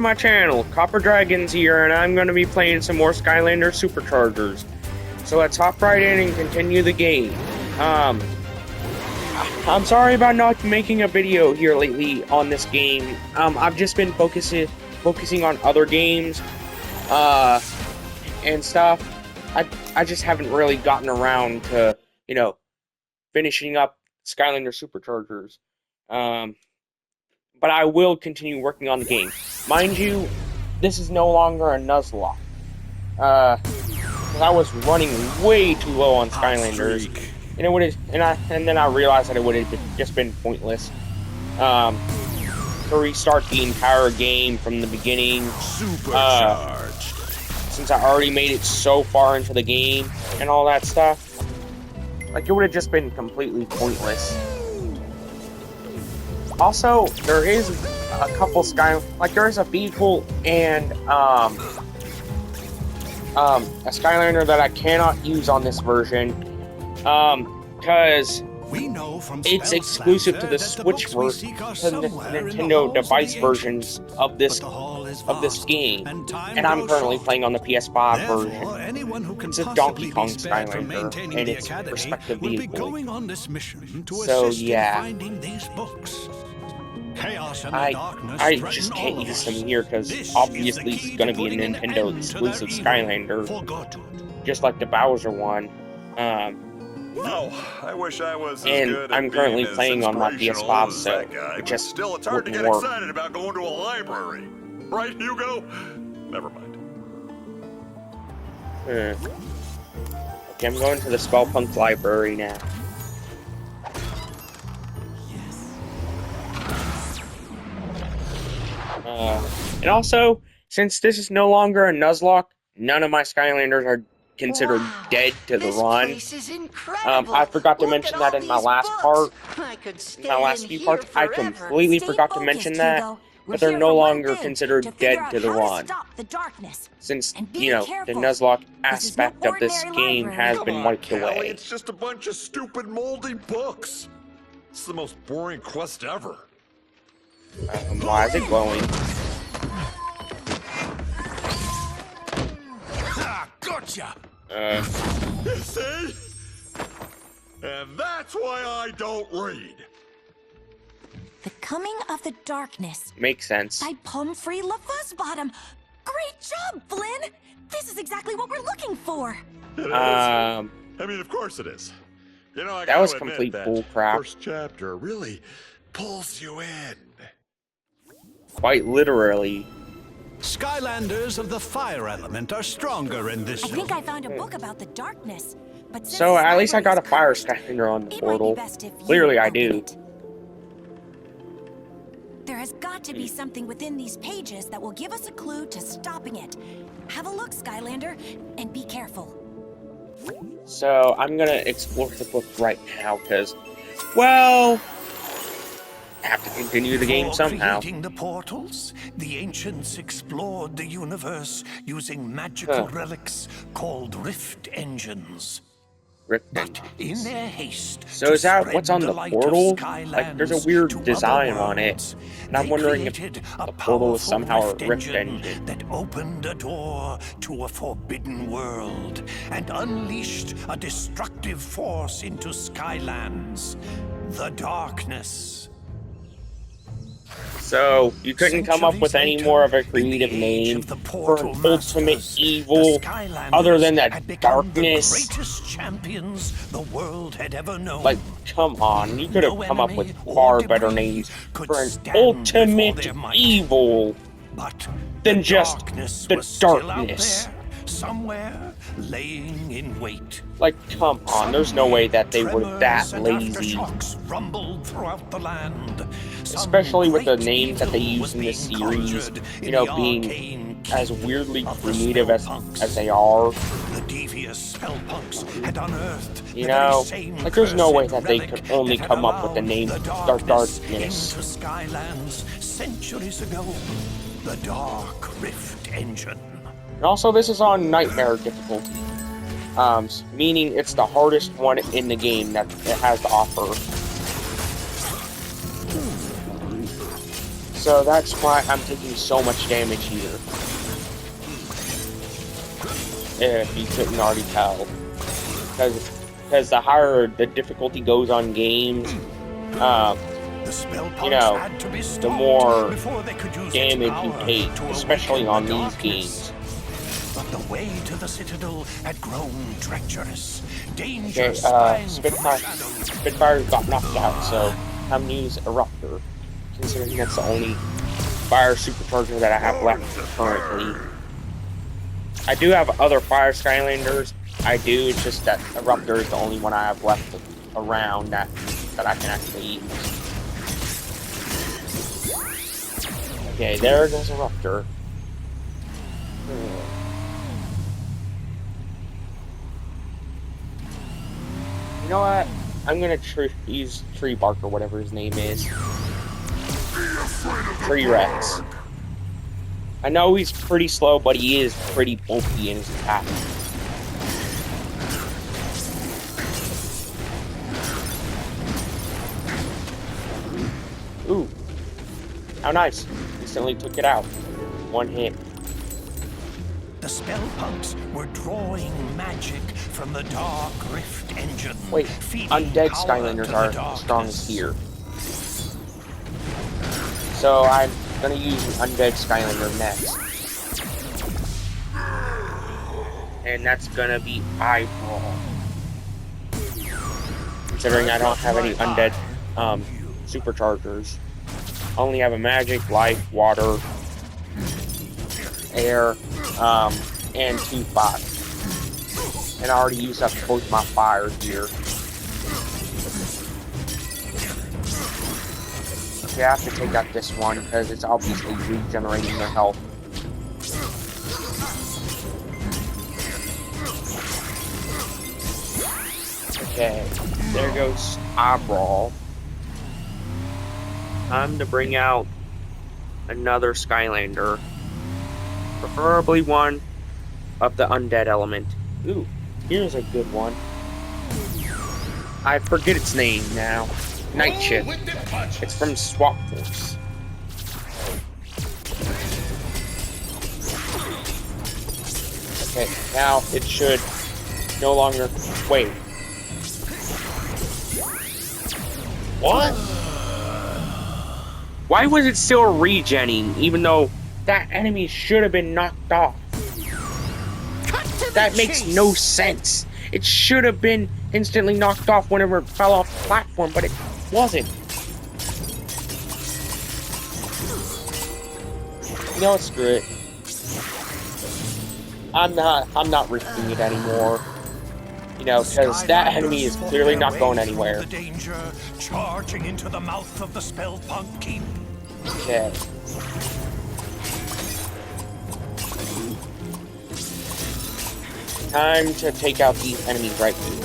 My channel, Copper Dragons here, and I'm going to be playing some more Skylanders SuperChargers. So let's hop right in and continue the game. I'm sorry about not making a video here lately on this game. I've just been focusing on other games, and stuff. I just haven't really gotten around to, finishing up Skylanders SuperChargers. But I will continue working on the game. Mind you, this is no longer a Nuzlocke. I was running way too low on Skylanders, and it would have, and then I realized that it would have just been pointless to restart the entire game from the beginning. Supercharged. Since I already made it so far into the game and all that stuff, like it would have just been completely pointless. Also, there is a couple there is a vehicle and a Skylander that I cannot use on this version, because it's exclusive to the Switch version, to the Nintendo device versions of this game, and I'm currently playing on the PS5 version. It's a Donkey Kong Skylander and its respective vehicle. So yeah. I just can't use them here because obviously it's going to be a Nintendo exclusive Skylander, just like the Bowser one. I wish I was as and good I'm at currently being playing as on my inspirational PS5, as so that guy, it just still it's hard to get wouldn't work. excited about going to a library, right, Hugo? Never mind. Okay, I'm going to the Spellpunk library now. And also, since this is no longer a Nuzlocke, none of my Skylanders are considered dead to the run. I forgot to mention that in my last part. In my last few parts, I completely forgot to mention that. But they're no longer considered dead to the run. Since, the Nuzlocke aspect of this game has been wiped away. It's just a bunch of stupid moldy books. It's the most boring quest ever. Why is it glowing? Gotcha! See? And that's why I don't read. The Coming of the Darkness. Makes sense. By Pomfrey LaFuzzbottom. Great job, Flynn! This is exactly what we're looking for. It is. I mean, of course it is. I that was gotta admit complete that bull crap. First chapter really pulls you in. Quite literally. Skylanders of the fire element are stronger in this. I think I found a book about the darkness. But So at least I got a fire Skylander on the portal. Clearly I do. There has got to be something within these pages that will give us a clue to stopping it. Have a look, Skylander, and be careful. So I'm gonna explore the book right now because, well, I have to continue the game somehow. Creating the portals, the ancients explored the universe using magical relics called rift engines. But in their haste, so is that what's on the portal? Like, there's a weird design on it, and I'm wondering if the portal is somehow a rift engine that opened a door to a forbidden world and unleashed a destructive force into Skylands, the darkness. So, you couldn't come up with any more of a creative name for an ultimate evil other than that darkness? The greatest champions the world had ever known. Like, come on, you could have come up with far better names for an ultimate evil than just the darkness. Somewhere laying in wait. Like, come on, there's no way that they were that lazy. Rumbled throughout the land. Especially with the names that they use in this series, being as weirdly creative as they are. The devious spellpunks had unearthed like there's no way that they could only come up with the name Darkness. Into Skylands centuries ago. The Dark Rift Engine. And also, this is on Nightmare difficulty, meaning it's the hardest one in the game that it has to offer. So that's why I'm taking so much damage here. If you couldn't already tell. Because the higher the difficulty goes on games, you know, the more damage you take, especially on these games. But the way to the Citadel had grown treacherous. Okay, Spitfire got knocked out, so I'm gonna use Eruptor, considering that's the only fire supercharger that I have left currently. I do have other fire Skylanders. I do, it's just that Eruptor is the only one I have left around that I can actually use. Okay, there goes Eruptor. You know what? I'm gonna use Tree Bark or whatever his name is. Tree Rex. I know he's pretty slow, but he is pretty bulky in his attack. Ooh. How nice. Instantly took it out. One hit. The spell punks were drawing magic from the Dark Rift engine. Wait, undead Skylanders are the strongest here. So I'm gonna use an undead Skylander next. And that's gonna be Eyeball. Considering I don't have any undead superchargers. I only have a magic, life, water, air, and 2 fire. And I already used up both my fire here. Okay, I have to take out this one because it's obviously regenerating their health. Okay, there goes Eyeball. Time to bring out another Skylander. Preferably one of the undead element. Ooh, here's a good one. I forget its name now. Night Shift. It's from Swap Force. Okay, now it should no longer... Wait. What? Why was it still regenning, even though that enemy should have been knocked off? That makes no sense. It should have been instantly knocked off whenever it fell off the platform, but it wasn't. You know what, screw it. I'm not risking it anymore. You know, because that enemy is clearly not going anywhere. The danger charging into the mouth of the Spellpunk Keep. Okay. Time to take out these enemies right here.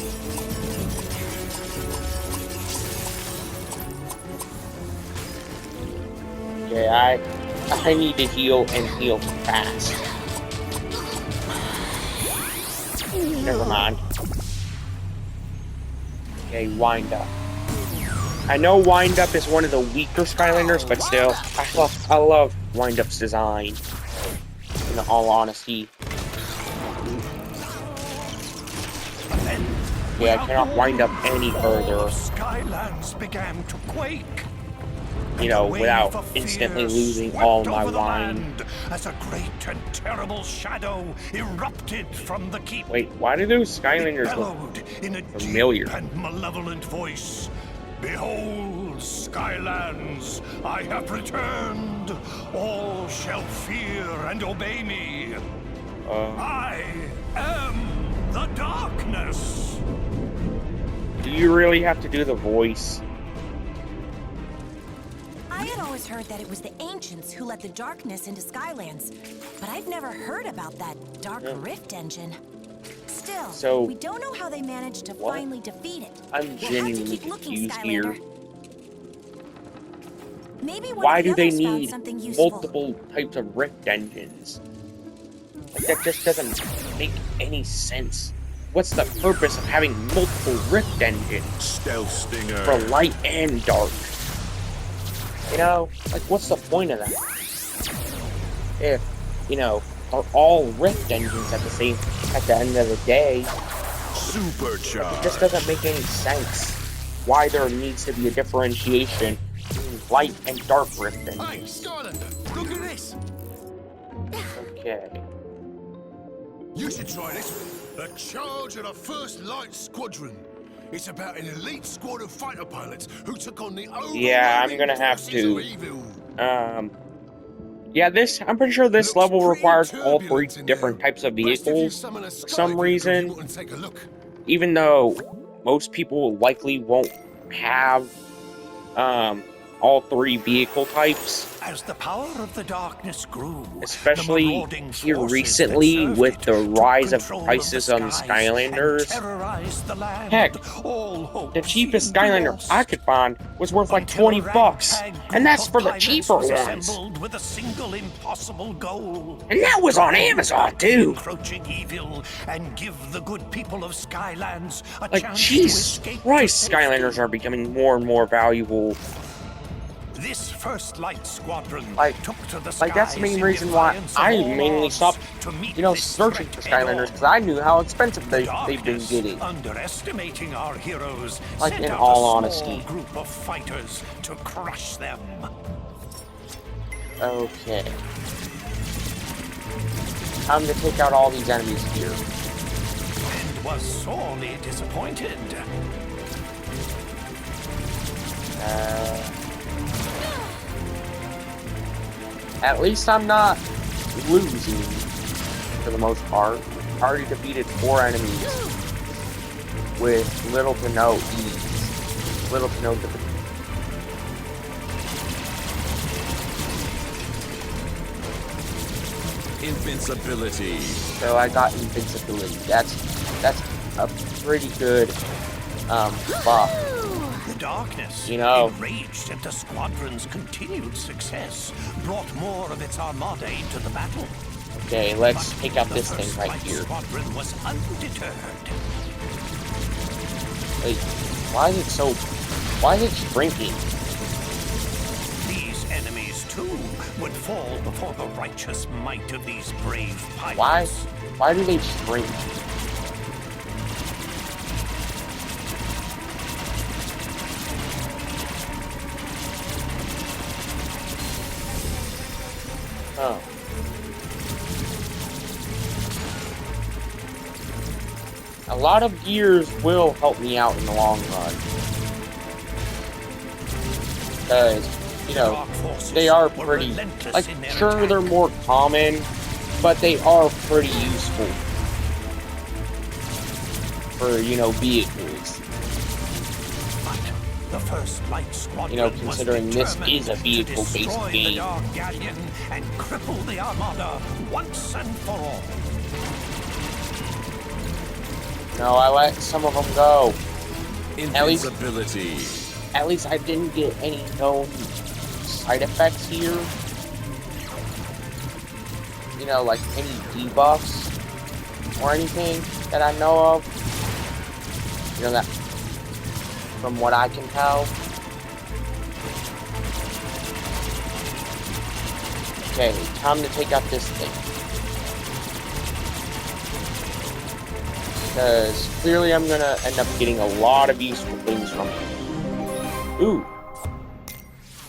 Okay, I need to heal and heal fast. Never mind. Okay, Wind Up. I know Wind Up is one of the weaker Skylanders, but still, I love Wind Up's design. In all honesty. Yeah, I cannot wind up any further. Skylands began to quake. You know, without instantly losing all my wine. As a great and terrible shadow erupted from the keep. Wait, why do those Skylanders look familiar? And malevolent voice. Behold, Skylands, I have returned. All shall fear and obey me. I am the darkness. Do you really have to do the voice? I had always heard that it was the ancients who let the darkness into Skylands, but I've never heard about that Dark Rift engine. Still, so, we don't know how they managed to finally defeat it. I'm genuinely confused here. Maybe why do they need multiple types of Rift engines? Like, that just doesn't make any sense. What's the purpose of having multiple Rift engines? Stealth Stinger. For light and dark. You know, like, what's the point of that? If, you know, are all Rift engines at the end of the day, SuperChargers. it just doesn't make any sense why there needs to be a differentiation between light and dark Rift engines. Hey, Skylander, look at this! Okay. You should try this. A charge of the 1st Light Squadron. It's about an elite squad of fighter pilots who took on the Yeah, I'm gonna have to. Yeah, I'm pretty sure this level requires all 3 different types of vehicles for some reason. Even though most people likely won't have all 3 vehicle types. As the power of the darkness grew, especially here recently with the rise of prices on Skylanders. Heck, the cheapest Skylander I could find was worth like 20 bucks, and that's for the cheaper ones. With a single impossible goal. And that was on Amazon too. Encroaching evil and give the good people of Skylands a like, chance jeez, to escape Christ, Skylanders are becoming more and more valuable. This 1st Light Squadron took to the like that's the main reason why I mainly stopped, you know, searching for Skylanders, because I knew how expensive they've been getting. Underestimating our heroes, like, in all honesty. Group of fighters to crush them. Okay. Time to take out all these enemies here. And was sorely disappointed. At least I'm not losing, for the most part. Already defeated 4 enemies with little to no ease. Little to no difficulty. Invincibility. So I got invincibility. That's a pretty good buff. The darkness, you know, enraged at the squadron's continued success, brought more of its armada into the battle. Okay, let's take out this thing right here. The squadron was undeterred. Wait, why is it shrinking? These enemies too would fall before the righteous might of these brave pilots. Why do they shrink? Oh. A lot of gears will help me out in the long run. Because, you know, they are pretty, like, sure, they're more common, but they are pretty useful for, you know, vehicles. The 1st Light Squadron, you know, considering this is a vehicle-based game. And cripple the armada once and for all. No, I let some of them go. Invincibility. At least I didn't get any known side effects here. You know, like any debuffs or anything that I know of. You know, that from what I can tell. Okay, time to take out this thing. Because clearly I'm gonna end up getting a lot of useful things from it. Ooh.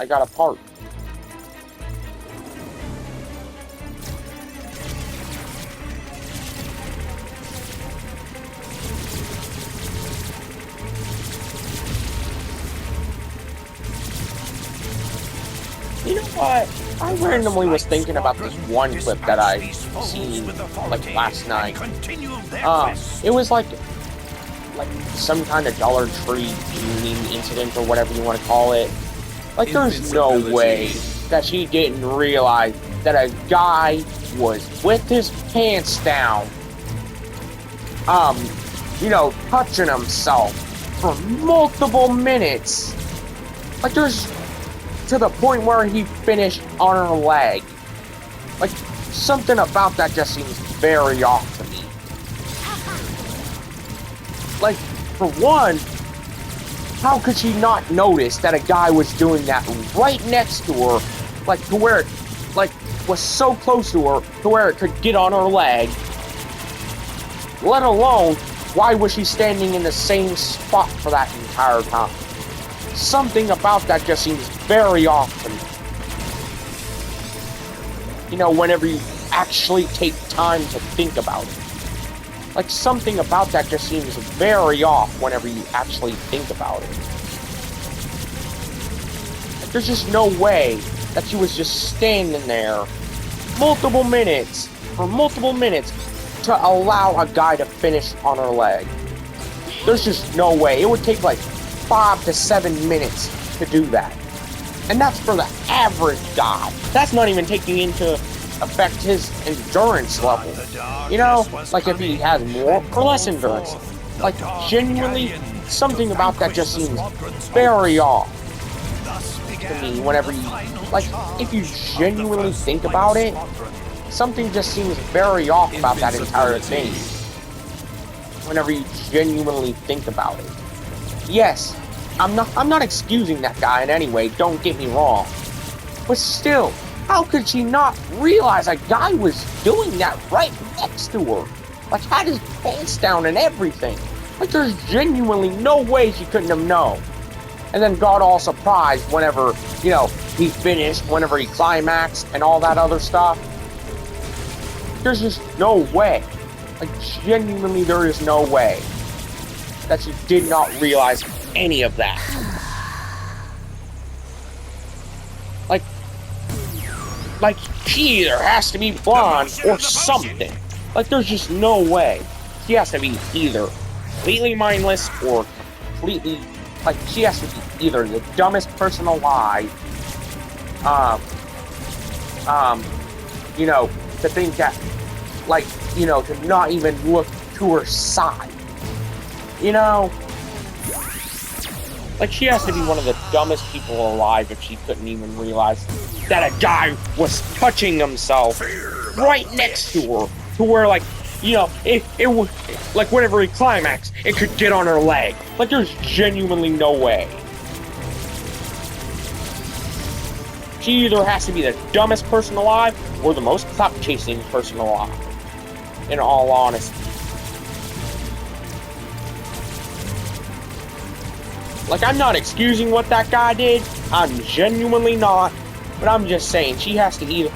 I got a part. You know what? I randomly was thinking about this one clip that I seen like last night. It was like some kind of Dollar Tree tuning incident or whatever you want to call it. Like, there's no way that she didn't realize that a guy was with his pants down, you know, touching himself for multiple minutes. Like, there's to the point where he finished on her leg. Like, something about that just seems very off to me. Like, for one, how could she not notice that a guy was doing that right next to her, like to where it, like, was so close to her to where it could get on her leg? Let alone, why was she standing in the same spot for that entire time? Something about that just seems very off to me. You know, whenever you actually take time to think about it. Like, something about that just seems very off whenever you actually think about it. Like, there's just no way that she was just standing there multiple minutes to allow a guy to finish on her leg. There's just no way. It would take like 5 to 7 minutes to do that. And that's for the average guy. That's not even taking into effect his endurance level. You know, like if he has more or less endurance. Like, genuinely, something about that just seems very off to me whenever you, like, if you genuinely think about it, something just seems very off about that entire thing. Whenever you genuinely think about it. Yes, I'm not excusing that guy in any way, don't get me wrong. But still, how could she not realize a guy was doing that right next to her? Like, had his pants down and everything. Like, there's genuinely no way she couldn't have known. And then got all surprised whenever, you know, he finished, whenever he climaxed and all that other stuff. There's just no way. Like, genuinely, there is no way that she did not realize any of that. Like, she either has to be blonde or something. Like, there's just no way. She has to be either completely mindless or completely, like, she has to be either the dumbest person alive, you know, to think that, like, you know, to not even look to her side. You know? Like, she has to be one of the dumbest people alive if she couldn't even realize that a guy was touching himself right next to her, to where, like, you know, it was, like, whenever he climaxed, it could get on her leg. Like, there's genuinely no way. She either has to be the dumbest person alive, or the most clout-chasing person alive, in all honesty. Like, I'm not excusing what that guy did, I'm genuinely not, but I'm just saying, she has to be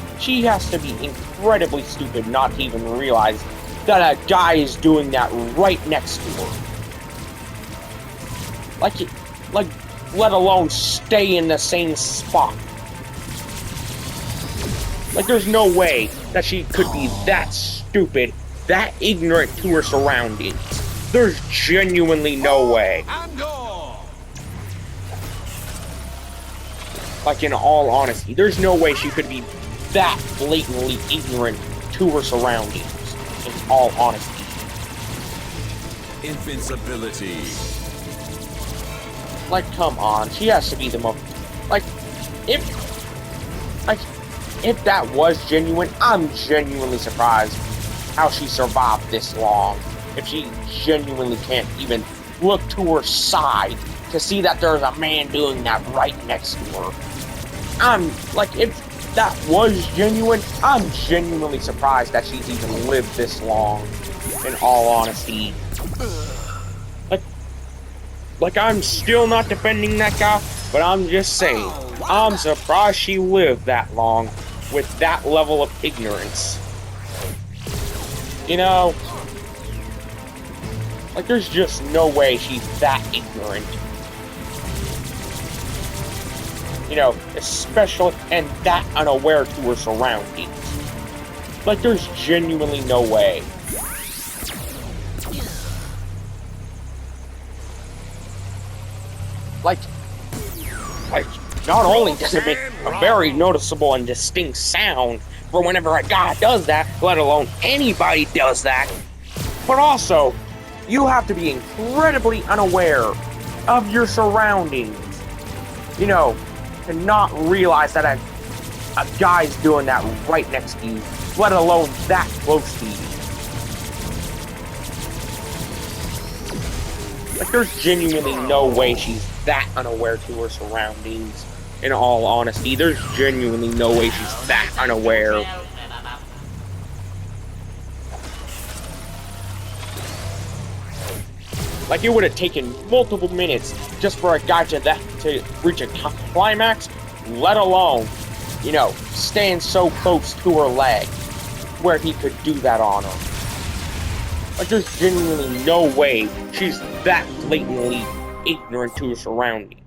incredibly stupid not to even realize that a guy is doing that right next to her. Like, let alone stay in the same spot. Like, there's no way that she could be that stupid, that ignorant to her surroundings. There's genuinely no way. Like, in all honesty, there's no way she could be that blatantly ignorant to her surroundings, in all honesty. Invincibility. Like, come on, she has to be the most, like, if that was genuine, I'm genuinely surprised how she survived this long. If she genuinely can't even look to her side to see that there's a man doing that right next to her. I'm, like, if that was genuine, I'm genuinely surprised that she's even lived this long, in all honesty. Like, I'm still not defending that guy, but I'm just saying, I'm surprised she lived that long with that level of ignorance. You know? Like, there's just no way she's that ignorant. You know, especially, and that unaware to her surroundings. Like, there's genuinely no way. Like, not only does it make a very noticeable and distinct sound for whenever a guy does that, let alone anybody does that, but also, you have to be incredibly unaware of your surroundings. You know, to not realize that a guy's doing that right next to you, let alone that close to you. Like, there's genuinely no way she's that unaware to her surroundings. In all honesty, there's genuinely no way she's that unaware. Like, it would have taken multiple minutes just for a guy to reach a climax, let alone, you know, staying so close to her leg where he could do that on her. Like, there's genuinely no way she's that blatantly ignorant to her surroundings.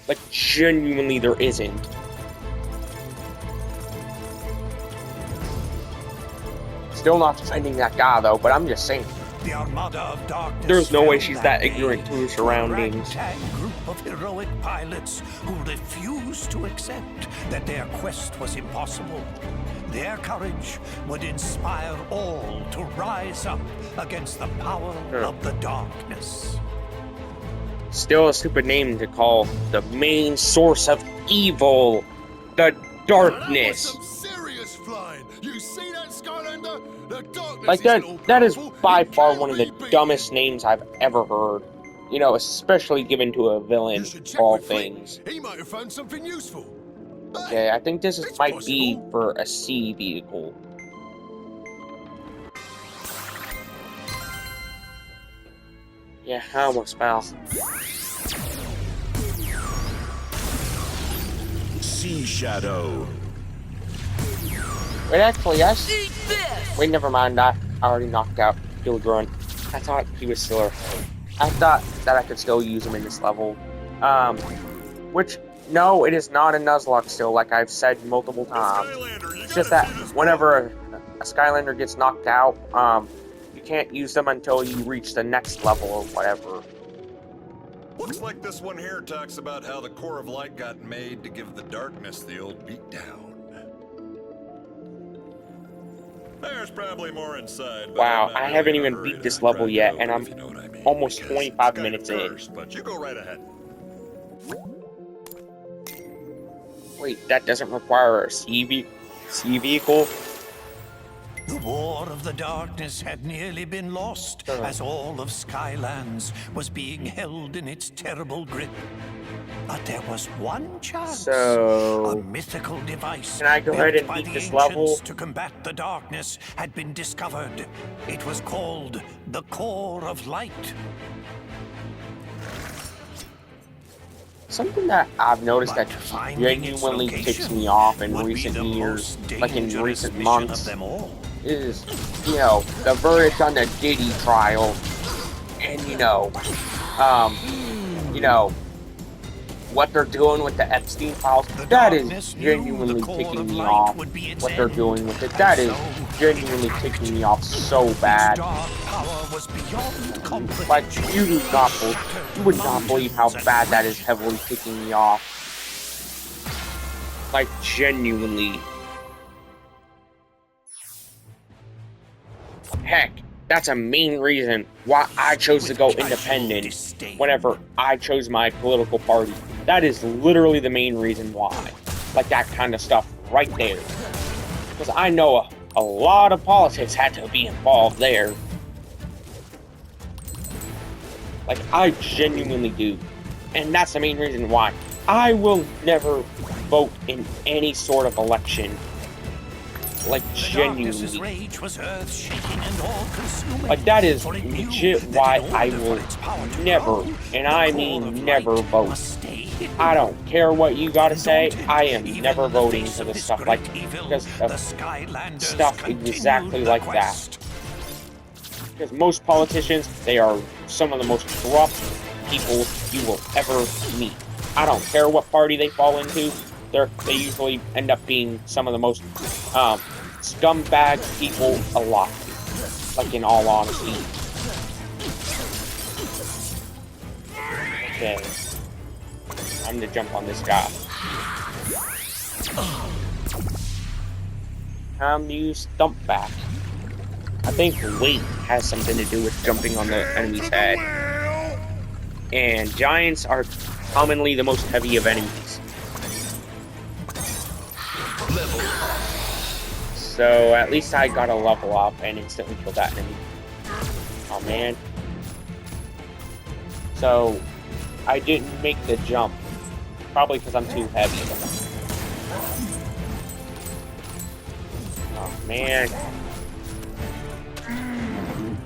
Like, genuinely there isn't. Still not defending that guy, though, but I'm just saying. The Armada of Darkness. There's no way she's that ignorant to her surroundings. A ragtag group of heroic pilots who refused to accept that their quest was impossible. Their courage would inspire all to rise up against the power of the darkness. Still a stupid name to call the main source of evil, the darkness. That was some serious flying. You see that, Skylander? The darkness Like, that is powerful. by It far can't one of the be beaten. dumbest names I've ever heard. You know, especially given to a villain, You should of check all with Fleet. things. He might have found something useful. Okay, I think this It's might be possible. for a sea vehicle. Yeah, I almost fell. Sea Shadow. Wait, actually, yes. Wait, never mind. I already knocked out Grunt. I thought he was still. I thought that I could still use him in this level. Which, no, it is not a Nuzlocke still, like I've said multiple times. It's just that whenever a Skylander gets knocked out, you can't use them until you reach the next level or whatever. Looks like this one here talks about how the core of light got made to give the darkness the old beatdown. There's probably more inside. But Wow, I'm not I really haven't in a even hurry beat to this level crack yet, it and open, I'm if you know what I mean, almost because 25 it's kinda minutes in. cursed, but you go right ahead. Wait, that doesn't require a sea vehicle? The War of the Darkness had nearly been lost, as all of Skylands was being held in its terrible grip. But there was one chance. So, a mythical device can I go ahead built and by beat the this ancients level? to combat the darkness had been discovered. It was called the Core of Light. Something that I've noticed that But finding its genuinely location ticks me off in would be recent the years, most like in dangerous recent mission months, of them all. is, you know, the verdict on the Diddy trial, and, you know, what they're doing with the Epstein files. The That is darkness knew genuinely the core ticking of me light off. would be its What they're end, doing with it. and That is so genuinely ticking me off so its bad. dark power was beyond Like, comprehension. you would not believe how bad that is heavily ticking me off. Like, genuinely. Heck, that's a main reason why I chose to go independent whenever I chose my political party. That is literally the main reason why. Like, that kind of stuff right there. Because I know a lot of politics had to be involved there. Like, I genuinely do. And that's the main reason why. I will never vote in any sort of election. Like, Darkness's genuinely. rage was earth-shaking and all-consuming. Like, that is For it knew legit that why in order I for will its power to never, grow, and the I core mean of never light vote. must stay hidden. I don't care what you gotta say, Undaunted, I am even never in the voting face for of this this stuff, great like, evil, because the of Skylanders stuff continued exactly the like that. quest. Because most politicians, they are some of the most corrupt people you will ever meet. I don't care what party they fall into, they usually end up being some of the most scumbag people alive. Like, in all honesty. Okay. I'm gonna jump on this guy. Time to use Thump back. I think weight has something to do with jumping on the enemy's head. And giants are commonly the most heavy of enemies. So at least I got a level up and instantly killed that enemy. Oh man. So I didn't make the jump. Probably because I'm too heavy. Oh, man.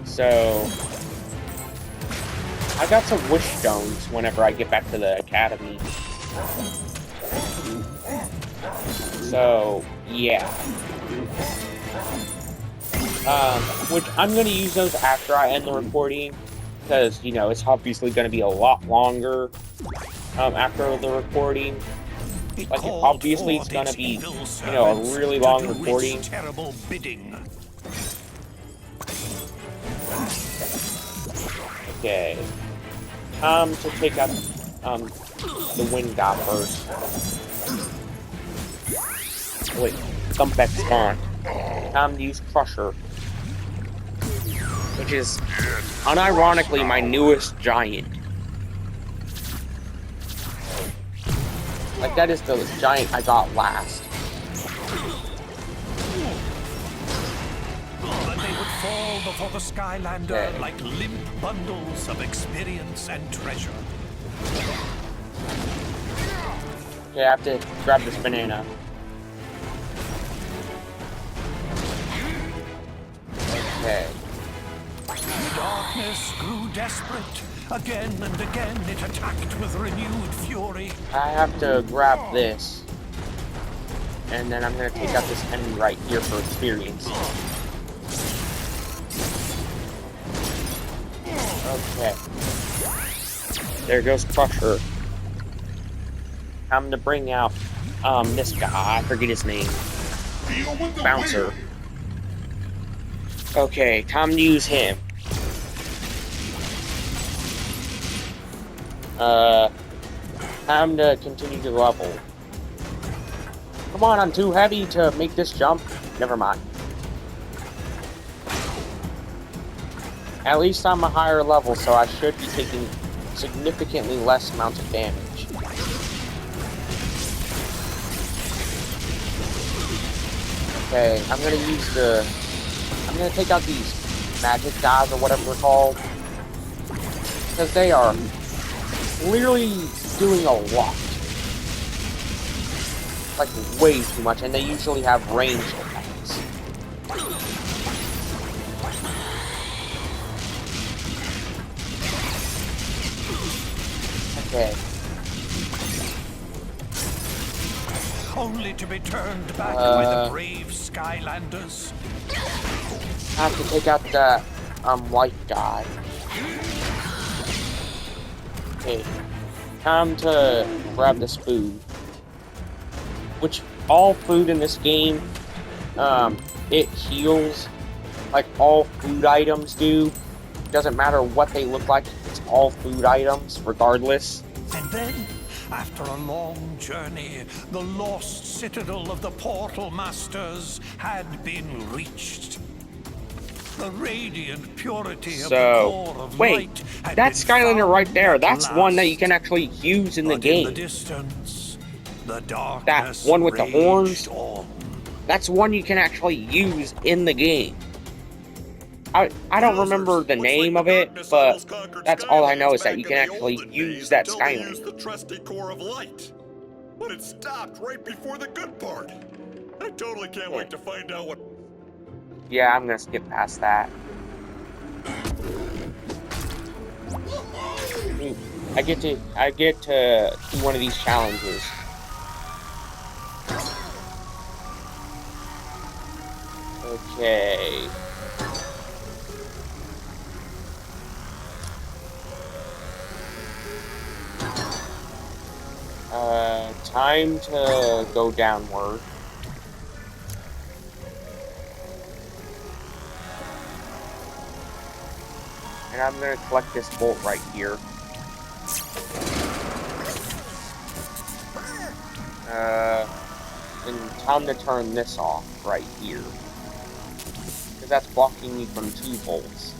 So, I got some wish stones whenever I get back to the academy. So, yeah. Which I'm going to use those after I end the recording, because, you know, it's obviously going to be a lot longer after the recording. Like, obviously it's going to be, you know, a really long recording. Terrible bidding. Okay. To take out the wind god first. Wait, Thumpback spawned. Time to use Crusher, which is unironically my newest giant. Like, that is the giant I got last. But they would fall before the Skylander Okay. like limp bundles of experience and treasure. Okay, I have to grab this banana. Okay. Darkness grew desperate. Again and again it attacked with renewed fury. I have to grab this. And then I'm gonna take out this enemy right here for experience. Okay. There goes Crusher. Time to bring out this guy. I forget his name. Bouncer. Okay, time to use him. Time to continue to level. Come on, I'm too heavy to make this jump. Never mind. At least I'm a higher level, so I should be taking significantly less amounts of damage. Okay, I'm gonna take out these magic guys or whatever they're called. Because they are clearly doing a lot. Like, way too much, and they usually have ranged attacks. Okay. Only to be turned back by the brave Skylanders. I have to take out the white guy. Okay. Time to grab this food. Which, all food in this game, it heals. Like all food items do. Doesn't matter what they look like, it's all food items, regardless. And then, after a long journey, the lost citadel of the Portal Masters had been reached. The radiant purity of the core of light had that's been Skylander found right there. at That's one that you last. can actually use in the But game. In the distance, the That darkness one with the raged horns. on. That's one you can actually use in the game. I don't remember the name of it, but that's all I know is that you can actually use that Skylander. Skylander. The trusty core of light. But it stopped right before the good part. I totally can't wait to find out what... Yeah, I'm gonna skip past that. I get to do one of these challenges. Okay. Time to go downward. And I'm gonna collect this bolt right here. And time to turn this off right here. Because that's blocking me from 2 volts.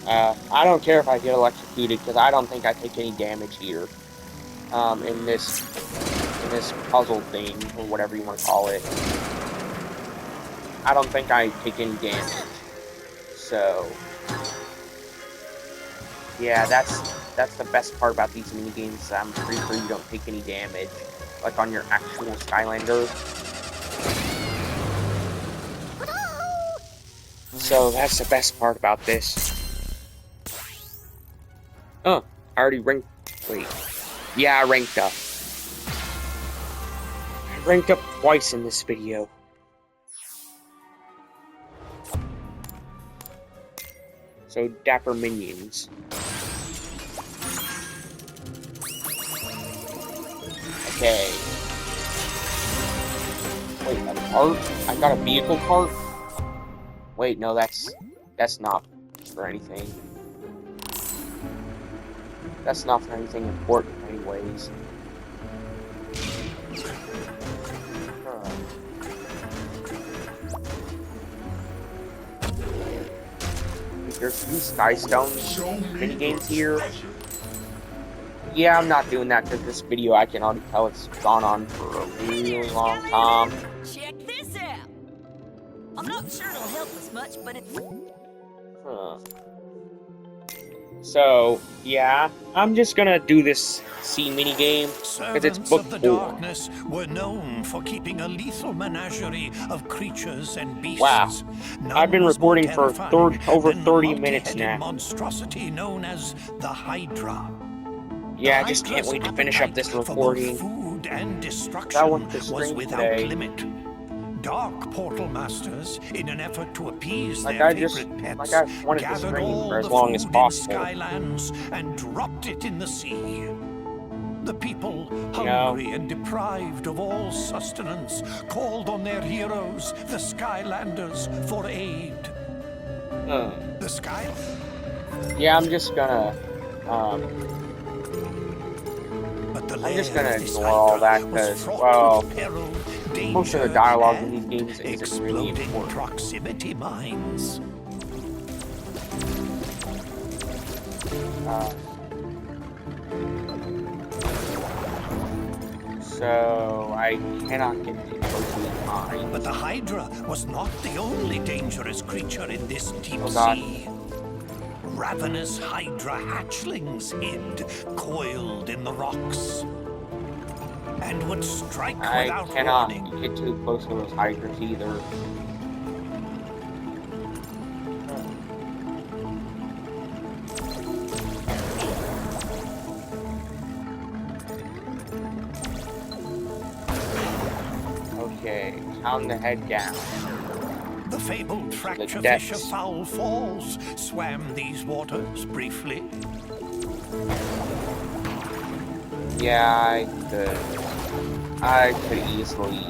I don't care if I get electrocuted, because I don't think I take any damage here. In this puzzle thing, or whatever you want to call it. I don't think I take any damage. So, Yeah, that's the best part about these mini games. I'm pretty sure you don't take any damage, like on your actual Skylander. So that's the best part about this. Oh, I already ranked. Wait, yeah, I ranked up. I ranked up twice in this video. So dapper minions. Okay. Wait, a cart? I got a vehicle cart? Wait, no, that's not for anything. That's not for anything important anyways. There's 2 Skystone minigames here. Yeah, I'm not doing that because this video, I can already tell it's gone on for a really long time. Check this out. I'm not sure it'll help us much, but it... So, yeah, I'm just gonna do this C minigame because it's Servants book of the 4. darkness were known for keeping a lethal menagerie of creatures and beasts. Wow. None I've been was more recording for terrifying over than 30 the minutes multi-headed now. monstrosity known as the Hydra. Yeah, I just can't wait to finish up this recording. Food and I destruction want to was stream without today. limit. Dark portal masters, in an effort to appease Like their I just favorite pets, like I wanted to gathered stream all for as the long as food possible. in Skylands and dropped it in the sea. The people, You know, hungry and deprived of all sustenance, called on their heroes, the Skylanders, for aid. The Sky... yeah, I'm just gonna But the I'm just lair gonna of this ignore all Hydra that was 'cause, fraught well, with peril, most of the danger, dialogue in these and games isn't really exploding important. proximity mines. So I cannot get too close to these mines. But the Hydra was not the only dangerous creature in this deep Oh, God. sea. Ravenous Hydra hatchlings hid, coiled in the rocks, and would strike I without cannot warning. get too close to those hydras either. Okay, time to head down. The fabled fracture depths. fish of Foul Falls swam these waters briefly. Yeah, I could easily,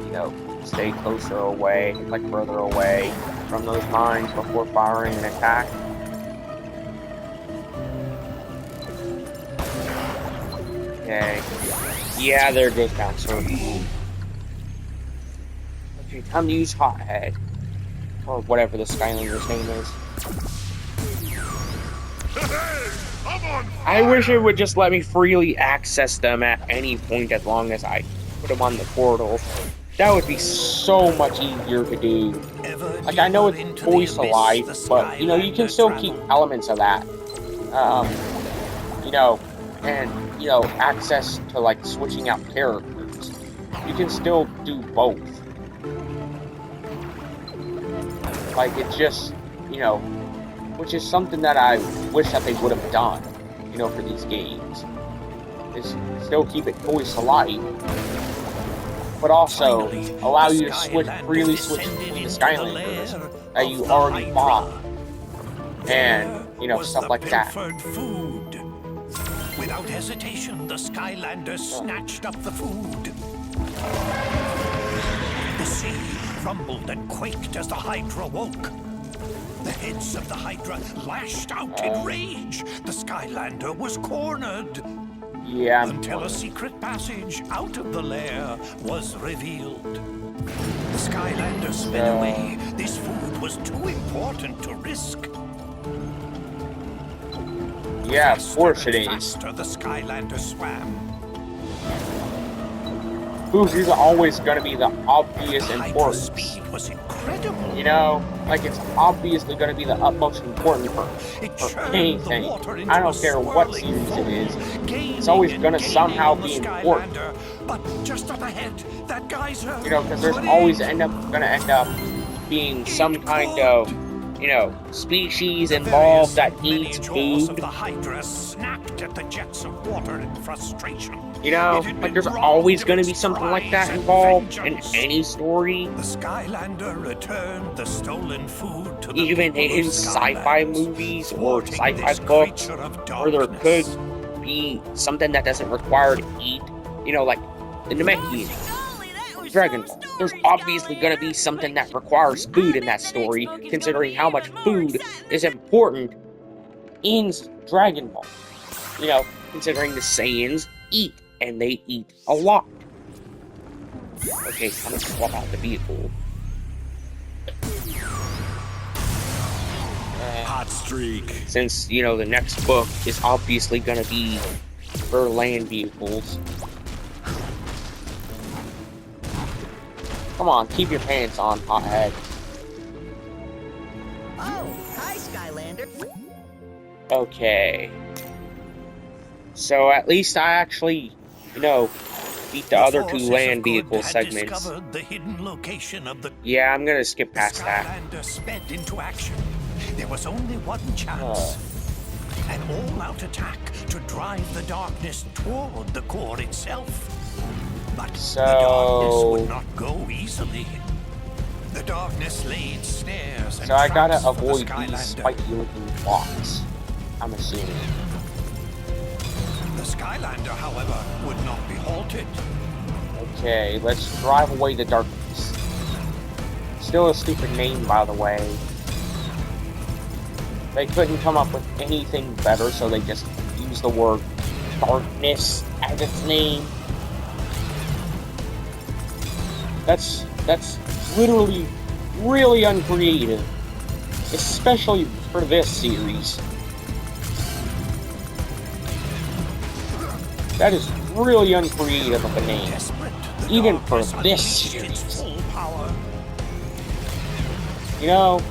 you know, stay closer away, like further away from those mines before firing an attack. Okay. Yeah, there goes Bouncer. Okay, time to use Hothead. Or whatever the Skylander's name is. I wish it would just let me freely access them at any point as long as I put them on the portal. That would be so much easier to do. Like, I know it's voice alive, but, you know, you can still keep elements of that. You know, and, you know, access to, like, switching out characters. You can still do both. Like, it's just, you know, which is something that I wish that they would have done, you know, for these games. Is still keep it voice alive, but also allow you to freely switch between the Skylanders that you already fought, and, you know, stuff like that. Food. Without hesitation, the Skylanders snatched up the food. The sea rumbled and quaked as the Hydra woke. The heads of the Hydra lashed out in rage. The Skylander was cornered. Yeah. Until a secret passage out of the lair was revealed. The Skylander sped away. This food was too important to risk. Yeah, of course it is. Faster the Skylander swam. boost is always going to be the obvious importance. Speed was incredible. You know, like it's obviously going to be the utmost important for anything. I don't care what series it is. It's always going to somehow be important. But just up ahead, that geyser. You know, because there's always going to end up being some kind of, you know, species involved that needs food. The Hydra snapped at the jets of water in frustration. You know, like there's always going to be something like that involved in any story. The Skylander returned the stolen food to the even in sci-fi movies or sci-fi books, or there could be something that doesn't require to eat. You know, like the Namekian, Dragon Ball. There's obviously going to be something that requires food in that story, considering how much food is important in Dragon Ball. You know, considering the Saiyans eat, and they eat a lot. Okay, I'm gonna swap out the vehicle. Hot streak. Since, you know, the next book is obviously gonna be for land vehicles. Come on, keep your pants on, hothead. Oh, hi, Skylander. Okay. So at least I actually, you know, beat the other two land vehicle segments. The hidden location of the Yeah, I'm gonna skip past that. Skylander sped into action. There was only one chance. An all-out attack to drive the darkness toward the core itself. But the darkness would not go easily. The darkness laid snares and So I gotta traps for the avoid these Skylander. spiky-looking blocks, I'm assuming. The Skylander, however, would not be halted. Okay, let's drive away the darkness. Still a stupid name, by the way. They couldn't come up with anything better, so they just used the word darkness as its name. That's literally really uncreative, especially for this series. That is really uncreative of a name, even for this series. You know,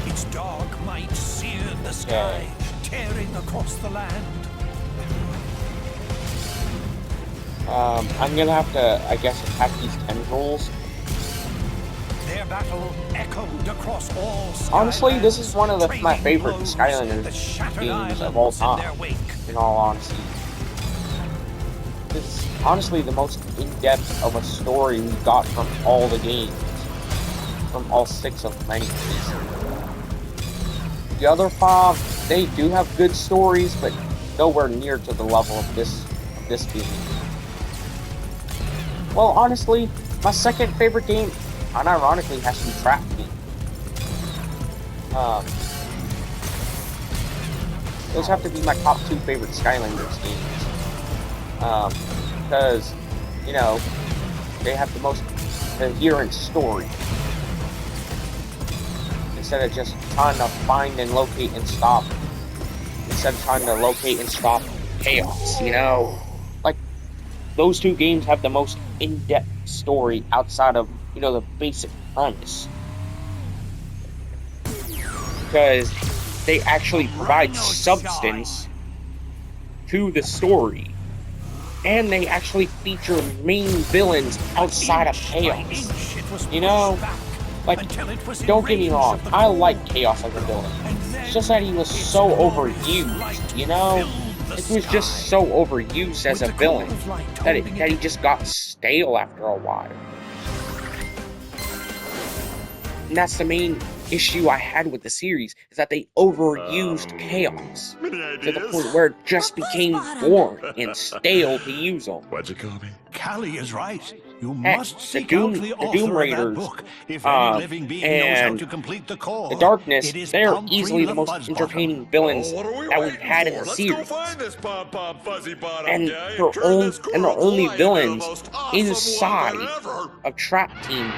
Its dark might seared the sky, tearing across the land. I'm gonna have to, I guess, attack these tendrils. Their battle echoed across all Honestly, this is one of my trading favorite blows Skylanders that shattered games of all islands in time, their wake. in all honesty. This is honestly the most in-depth of a story we got from all the games. From all 6 of them, anyways. The other 5, they do have good stories, but nowhere near to the level of this game. Well, honestly, my second favorite game, unironically, has to be Trap Team. Those have to be my top 2 favorite Skylanders games. Because, you know, they have the most coherent story. Instead of just trying to find and locate and stop. Instead of trying to locate and stop chaos, you know? Like, those 2 games have the most in-depth story outside of, you know, the basic premise. Because they actually provide substance to the story. And they actually feature main villains outside of chaos. You know, like, don't get me wrong, I like Chaos as a villain. It's just that he was so overused, you know? He was just so overused as a villain that he just got stale after a while. And that's the main issue I had with the series, is that they overused Chaos to the point where it just became boring and stale to use them. What'd you call me? Callie is right. You Heck, must the seek Doom- out the the author Doom of Raiders, that book. If any living being knows how and to complete the core, The Darkness, it is they are Pumphrey easily the most Fuzzbottom. entertaining villains What are we that we've waiting had in for? the Let's series. go find this pom-pom fuzzy bottom And guy they're, turn this core the of only light into the villains most awesome inside weapon ever. of Trap Team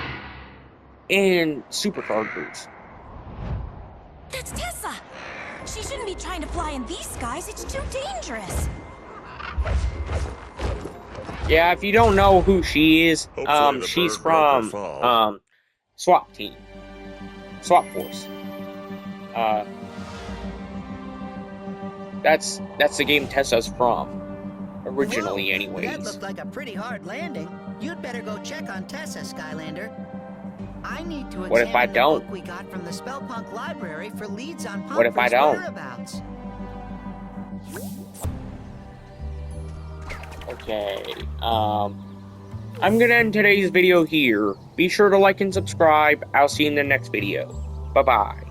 and SuperChargers. That's Tessa! She shouldn't be trying to fly in these skies, it's too dangerous. Yeah, if you don't know who she is, Hopefully the she's bird broke her from, fall. SWAT team. SWAT force. That's the game Tessa's from. Originally, Whoa, anyways. That looked like a pretty hard landing. You'd better go check on Tessa, Skylander. I need to What if I examine the don't? book we got from the Spellpunk library for leads on What if I Pomfrey's don't? whereabouts. Okay, I'm gonna end today's video here. Be sure to like and subscribe. I'll see you in the next video. Bye-bye.